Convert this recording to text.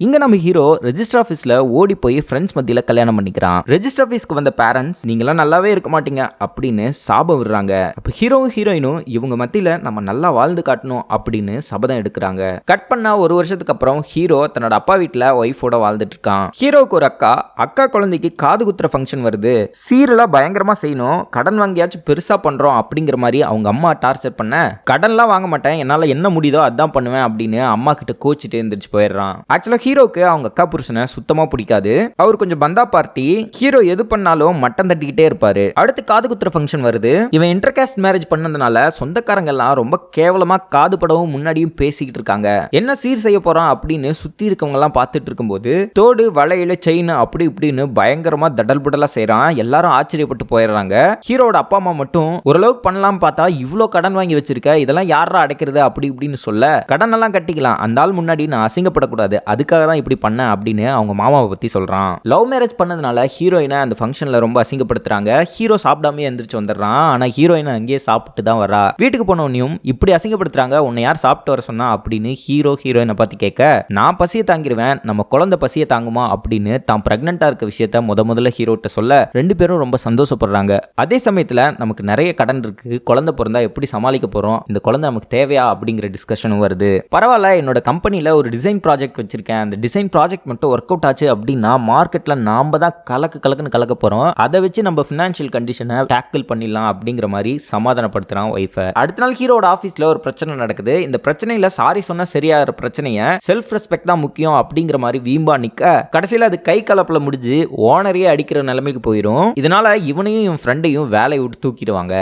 இங்க நம்ம hero register ஆஃபீஸ்ல ஓடி போய் ஃப்ரெண்ட்ஸ் மத்தியில கல்யாணம் பண்ணிக்கிறான். ரெஜிஸ்டர் ஆஃபீஸ்க்கு வந்த பேரண்ட்ஸ் நீங்களாம் நல்லாவே இருக்க மாட்டீங்க அப்படின்னு சாபம் விடுறாங்க. அப்ப ஹீரோவும் ஹீரோயினும் இவங்க மத்தியில நம்ம நல்லா வாழ்ந்து காட்டணும் அப்படின்னு சபதம் எடுக்கிறாங்க. கட் பண்ணா ஒரு வருஷத்துக்கு அப்புறம் ஹீரோ தன்னோட அப்பா வீட்டுல ஒய்ஃபோட வாழ்ந்துட்டு இருக்கான். ஹீரோவுக்கு ஒரு அக்கா குழந்தைக்கு காது குத்துற ஃபங்க்ஷன் வருது. சீரெல்லாம் பயங்கரமா செய்யணும், கடன் வாங்கியாச்சும் பெருசா பண்றோம் அப்படிங்கிற மாதிரி அவங்க அம்மா டார்ச்சர் பண்ண, கடன்லாம் வாங்க மாட்டேன், என்னால என்ன முடியுதோ அதான் பண்ணுவேன் அப்படின்னு அம்மா கிட்ட கோச்சிட்டு எந்திரிச்சு போயிடுறான். ஆக்சுவலா ஹீரோக்கு அவங்க அக்கா புருஷனை சுத்தமா பிடிக்காது. அவர் கொஞ்சம் பந்தா பார்ட்டி. ஹீரோ எது பண்ணாலும் மட்டம் தட்டிக்கிட்டே இருப்பாரு. அடுத்து காது குத்துற ஃபங்க்ஷன் வருது. இவன் இன்டர்காஸ்ட் மேரேஜ் பண்ணதுனால சொந்தக்காரங்க எல்லாம் ரொம்ப கேவலமா காது படவும் முன்னாடியும் பேசிக்கிட்டு இருக்காங்க. என்ன சீர் செய்ய போறான் அப்படின்னு சுத்தி இருக்கவங்க எல்லாம் பார்த்துட்டு இருக்கும்போது தோடு வளையல செயின் அப்படி இப்படின்னு பயங்கரமா தடல் புடலா செய்யறான். எல்லாரும் ஆச்சரியப்பட்டு போயிடுறாங்க. ஹீரோட அப்பா அம்மா மட்டும் ஓரளவுக்கு பண்ணலாம் பார்த்தா இவ்வளோ கடன் வாங்கி வச்சிருக்க, இதெல்லாம் யாரா அடைக்கிறது அப்படி இப்படின்னு சொல்ல, கடன் எல்லாம் கட்டிக்கலாம், அந்த ஆள் முன்னாடி நான் அசிங்கப்படக்கூடாது, அதுக்காக தான் இப்படி பண்ண அப்படின்னு அவங்க மாமாவை பத்தி சொல்றான். லவ் மேரேஜ் பண்ணதுனால ஹீரோயினை அந்த ஃபங்க்ஷன்ல ரொம்ப அசிங்கப்படுத்துறாங்க. ஹீரோ சாப்பிடாம எந்திரிச்சு வந்துடுறான். ஆனா ஹீரோயின் அங்கேயே சாப்பிட்டு தான் வரா. வீட்டுக்கு போனவனையும் இப்படி அசிங்கப்படுத்துறாங்க, உன்னை யார் சாப்பிட்டு வர சொன்னா அப்படின்னு ஹீரோயினை பார்த்து கேட்க, நான் பசியை தாங்கிடுவேன், நம்ம குழந்தை பசியை தாங்குமா அப்படின்னு தான் பிரெக்னெண்டா இருக்க விஷயத்த முதல்ல ஹீரோட்ட சொல்ல ரெண்டு பேரும் ரொம்ப சந்தோஷப்படுறாங்க. அதே சமயத்துல நமக்கு நிறைய கடன் இருக்கு, குழந்தை பிறந்தா எப்படி சமாளிக்க போறோம், இந்த குழந்தை நமக்கு தேவையா அப்படிங்கிற டிஸ்கஷனும் வருது. பரவாயில்ல, என்னோட கம்பெனில ஒரு டிசைன் ப்ராஜெக்ட் வச்சிருக்கேன், அந்த டிசைன் ப்ராஜெக்ட் மட்டும் ஒர்க் அவுட் ஆச்சு அப்படின்னா மார்க்கெட்ல நாம தான் கலக்குன்னு கலக்க போறோம், அதை வச்சு நம்ம ஃபினான்ஷியல் கண்டிஷனை டேக்கிள் பண்ணிடலாம் அப்படிங்கிற மாதிரி சமாதானப்படுத்துறான் ஒய்ஃபை. அடுத்த நாள் ஹீரோட ஆஃபீஸ்ல ஒரு பிரச்சனை நடக்குது. இந்த பிரச்சனையில சாரி சொன்னா சரியாகிற பிரச்சனையை செல்ஃப் ரெஸ்பெக்ட் தான் முக்கியம் அப்படிங்கிற மாதிரி வீம்பா நிக்க, கடைசியில் அது கை கலப்புல முடிஞ்சு ஓனரையே அடிக்கிற நிலைமைக்கு போயிடும். இதனால இவனையும் இவன் ஃப்ரெண்டையும் வேலையை விட்டு தூக்கிடுவாங்க.